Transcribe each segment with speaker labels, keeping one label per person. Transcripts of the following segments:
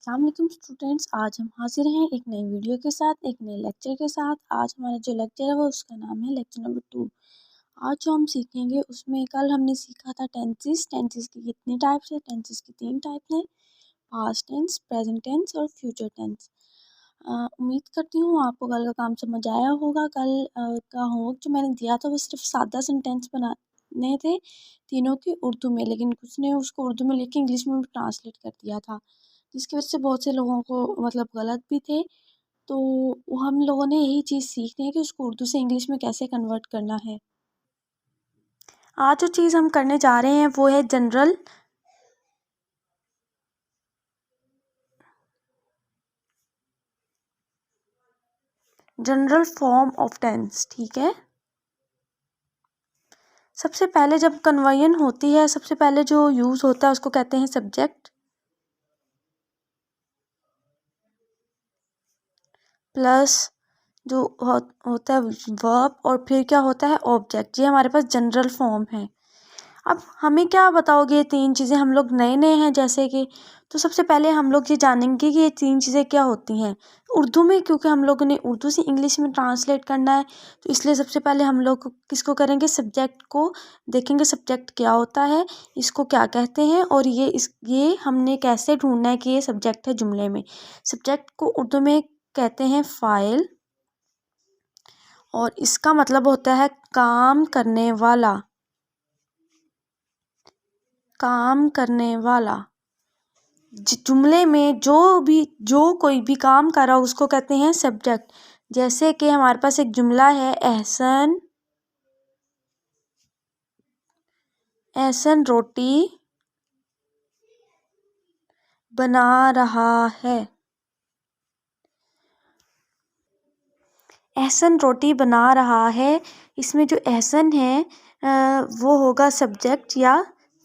Speaker 1: अस्सलाम वालेकुम स्टूडेंट्स। आज हम हाजिर हैं एक नई वीडियो के साथ, एक नए लेक्चर के साथ। आज हमारा जो लेक्चर है वो उसका नाम है लेक्चर नंबर 2। आज जो हम सीखेंगे उसमें कल हमने सीखा था टेंसेस। टेंसेस की कितनी टाइप्स है? टेंसेस की 3 टाइप्स हैं, पास्ट टेंस, प्रेजेंट टेंस और फ्यूचर टेंस। उम्मीद करती हूँ आपको कल का काम समझ आया होगा। कल का होमवर्क जो मैंने दिया था वो सिर्फ सादा सेंटेंस बनाने थे तीनों के उर्दू में, लेकिन कुछ ने उसको उर्दू में लिख के इंग्लिश में भी ट्रांसलेट कर दिया था, जिसकी वजह से बहुत से लोगों को मतलब गलत भी थे। तो हम लोगों ने यही चीज़ सीखनी है कि उसको उर्दू से इंग्लिश में कैसे कन्वर्ट करना है। आज जो चीज़ हम करने जा रहे हैं वो है जनरल फॉर्म ऑफ टेंस। ठीक है, सबसे पहले जब कन्वर्जन होती है, सबसे पहले जो यूज़ होता है उसको कहते हैं सब्जेक्ट प्लस जो होता है वर्ब, और फिर क्या होता है ऑब्जेक्ट। ये हमारे पास जनरल फॉर्म है। अब हमें क्या बताओगे? ये 3 चीज़ें, हम लोग नए नए हैं जैसे कि, तो सबसे पहले हम लोग ये जानेंगे कि ये 3 चीज़ें क्या होती हैं उर्दू में, क्योंकि हम लोगों ने उर्दू से इंग्लिश में ट्रांसलेट करना है। तो इसलिए सबसे पहले हम लोग किसको करेंगे? सब्जेक्ट को देखेंगे। सब्जेक्ट क्या होता है, इसको क्या कहते हैं, और ये हमने कैसे ढूंढना है कि ये सब्जेक्ट है जुमले में। सब्जेक्ट को उर्दू में कहते हैं फ़ाइल, और इसका मतलब होता है काम करने वाला। काम करने वाला जुमले में जो कोई भी काम कर रहा हो उसको कहते हैं सब्जेक्ट। जैसे कि हमारे पास एक जुमला है, एहसन रोटी बना रहा है। एहसन रोटी बना रहा है, इसमें जो एहसन है वो होगा सब्जेक्ट या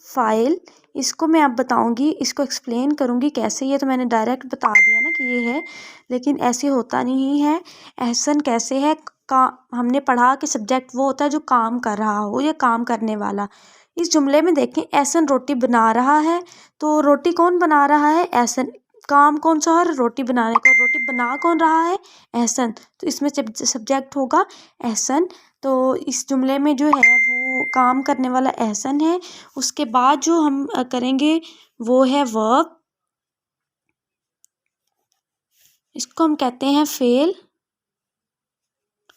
Speaker 1: फ़ाइल। इसको मैं अब बताऊंगी, इसको एक्सप्लेन करूंगी कैसे। ये तो मैंने डायरेक्ट बता दिया ना कि ये है, लेकिन ऐसे होता नहीं है। एहसन कैसे है? हमने पढ़ा कि सब्जेक्ट वो होता है जो काम कर रहा हो या काम करने वाला। इस जुमले में देखें, एहसन रोटी बना रहा है, तो रोटी कौन बना रहा है? एहसन। काम कौन सा है? रोटी बनाने का। रोटी बना कौन रहा है? एहसन। तो इसमें सब्जेक्ट होगा एहसन। तो इस जुमले में जो है वो काम करने वाला एहसन है। उसके बाद जो हम करेंगे वो है वर्ब। इसको हम कहते हैं फेल,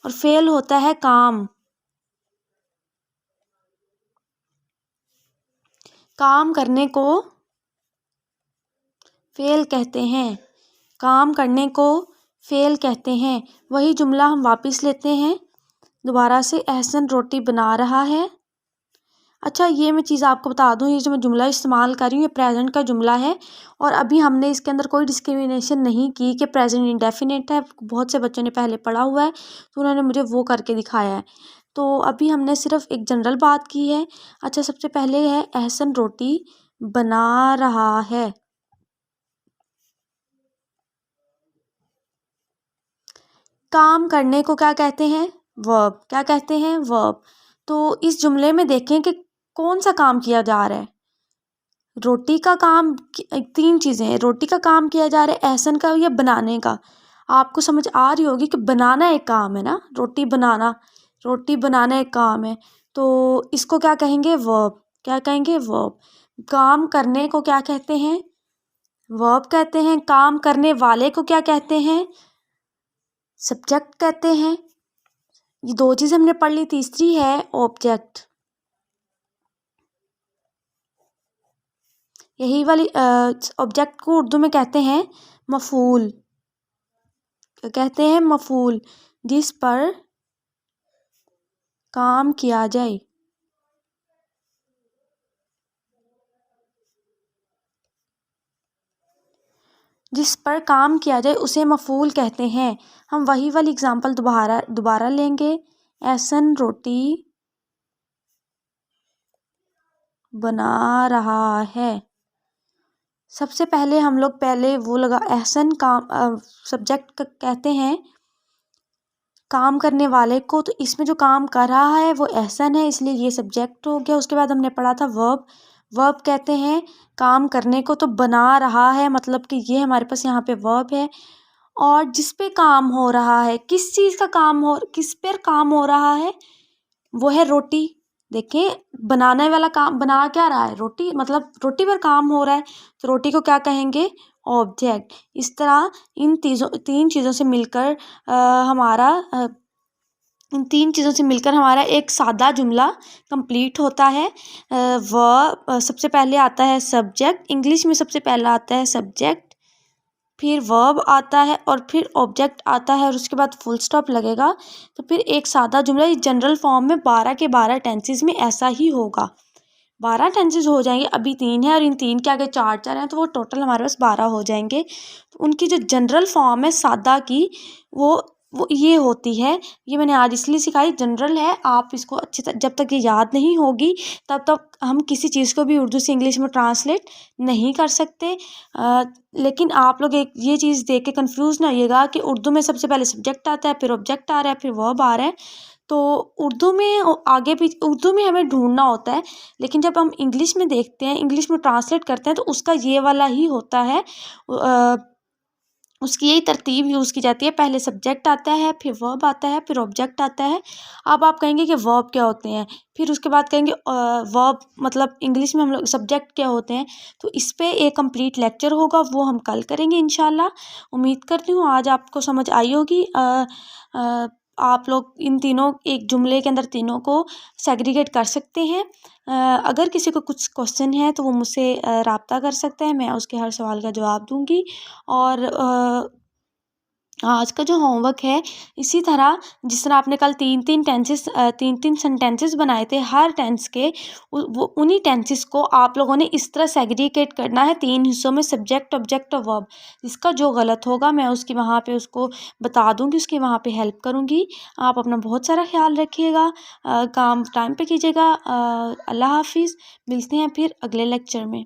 Speaker 1: और फेल होता है काम। काम करने को फेल कहते हैं। काम करने को फेल कहते हैं। वही जुमला हम वापस लेते हैं दोबारा से, एहसन रोटी बना रहा है। अच्छा, ये मैं चीज़ आपको बता दूं, ये जो मैं जुमला इस्तेमाल कर रही हूँ ये प्रेजेंट का जुमला है, और अभी हमने इसके अंदर कोई डिस्क्रिमिनेशन नहीं की कि प्रेजेंट इंडेफिनिट है। बहुत से बच्चों ने पहले पढ़ा हुआ है तो उन्होंने मुझे वो करके दिखाया है। तो अभी हमने सिर्फ एक जनरल बात की है। अच्छा, सबसे पहले है एहसन रोटी बना रहा है। काम करने को क्या कहते हैं? वर्ब। क्या कहते हैं? वर्ब। तो इस जुमले में देखें कि कौन सा काम किया जा रहा है। रोटी का काम, 3 चीज़ें हैं। रोटी का काम किया जा रहा है, एहसन का या बनाने का। आपको समझ आ रही होगी कि बनाना एक काम है ना, रोटी बनाना। रोटी बनाना एक काम है, तो इसको क्या कहेंगे? वर्ब। क्या कहेंगे? वर्ब। काम करने को क्या कहते हैं? वर्ब कहते हैं। काम करने वाले को क्या कहते हैं? सब्जेक्ट कहते हैं। ये 2 चीज़ हमने पढ़ ली। तीसरी है ऑब्जेक्ट। यही वाली ऑब्जेक्ट को उर्दू में कहते हैं मफूल। क्या कहते हैं? मफूल। जिस पर काम किया जाए। जिस पर काम किया जाए उसे मफूल कहते हैं। हम वही वाली एग्जांपल दोबारा लेंगे। एहसन रोटी बना रहा है। सबसे पहले हम लोग वो लगा एहसन काम, सब्जेक्ट कहते हैं काम करने वाले को, तो इसमें जो काम कर रहा है वो एहसन है, इसलिए ये सब्जेक्ट हो गया। उसके बाद हमने पढ़ा था वर्ब। वर्ब कहते हैं काम करने को, तो बना रहा है मतलब कि ये हमारे पास यहाँ पे वर्ब है। और जिस पे काम हो रहा है, किस चीज़ का काम हो, किस पर काम हो रहा है, वो है रोटी। देखिए बनाने वाला काम बना क्या रहा है, रोटी, मतलब रोटी पर काम हो रहा है, तो रोटी को क्या कहेंगे, ऑब्जेक्ट। इस तरह तीन चीज़ों से मिलकर हमारा इन तीन चीज़ों से मिलकर हमारा एक सादा जुमला कंप्लीट होता है। सबसे पहले आता है सब्जेक्ट, इंग्लिश में सबसे पहला आता है सब्जेक्ट, फिर वर्ब आता है और फिर ऑब्जेक्ट आता है और उसके बाद फुल स्टॉप लगेगा। तो फिर एक सादा जुमला इस जनरल फॉर्म में 12 के 12 टेंसेस में ऐसा ही होगा। 12 टेंसेस हो जाएंगे, अभी 3 है और इन 3 के आगे 4 हैं, तो वो टोटल हमारे पास 12 हो जाएंगे। तो उनकी जो जनरल फॉर्म है सादा की, वो ये होती है। ये मैंने आज इसलिए सिखाई, जनरल है, आप इसको अच्छे से, जब तक ये याद नहीं होगी तब तक हम किसी चीज़ को भी उर्दू से इंग्लिश में ट्रांसलेट नहीं कर सकते। लेकिन आप लोग एक ये चीज़ देख के कंफ्यूज ना होइएगा कि उर्दू में सबसे पहले सब्जेक्ट आता है, फिर ऑब्जेक्ट आ रहा है, फिर वर्ब आ रहा है। तो उर्दू में आगे भी उर्दू में हमें ढूंढना होता है, लेकिन जब हम इंग्लिश में देखते हैं, इंग्लिश में ट्रांसलेट करते हैं, तो उसका ये वाला ही होता है। उसकी यही तरतीब यूज़ की जाती है, पहले सब्जेक्ट आता है, फिर वर्ब आता है, फिर ऑब्जेक्ट आता है। अब आप कहेंगे कि वर्ब क्या होते हैं, फिर उसके बाद कहेंगे वर्ब मतलब इंग्लिश में हम लोग सब्जेक्ट क्या होते हैं। तो इस पे एक कंप्लीट लेक्चर होगा, वो हम कल करेंगे इंशाल्लाह। उम्मीद करती हूँ आज आपको समझ आई होगी। आप लोग इन तीनों, एक जुमले के अंदर तीनों को सेग्रीगेट कर सकते हैं। अगर किसी को कुछ क्वेश्चन है तो वो मुझसे राब्ता कर सकते हैं, मैं उसके हर सवाल का जवाब दूंगी। और आज का जो होमवर्क है, इसी तरह जिस तरह आपने कल तीन तीन सेंटेंसेस बनाए थे, हर टेंस के वो उन्हीं टेंसेस को आप लोगों ने इस तरह सेग्रीगेट करना है 3 हिस्सों में, सब्जेक्ट ऑब्जेक्ट और वर्ब। इसका जो गलत होगा मैं उसकी वहाँ पे उसको बता दूंगी, उसकी वहाँ पे हेल्प करूँगी। आप अपना बहुत सारा ख्याल रखिएगा, काम टाइम पे कीजिएगा। अल्लाह हाफिज़, मिलते हैं फिर अगले लेक्चर में।